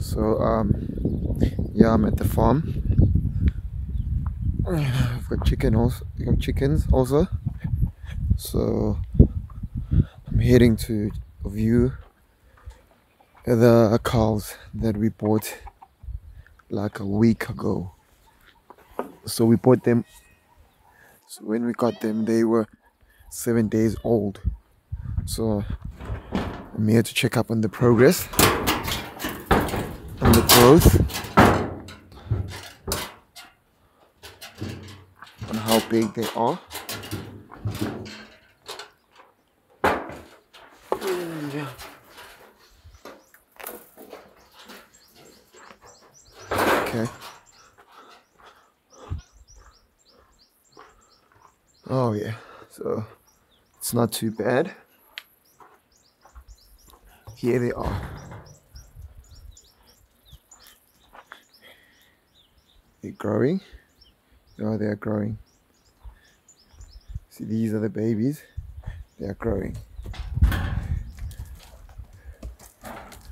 So yeah, I'm at the farm. I've got chickens also. So I'm heading to view the cows that we bought like a week ago. So we bought them. So when we got them, they were 7 days old. So I'm here to check up on the progress, on the growth, on how big they are. Yeah. Okay. Oh yeah. So it's not too bad. Here they are. They're growing. Oh, they are growing. See, these are the babies. They are growing.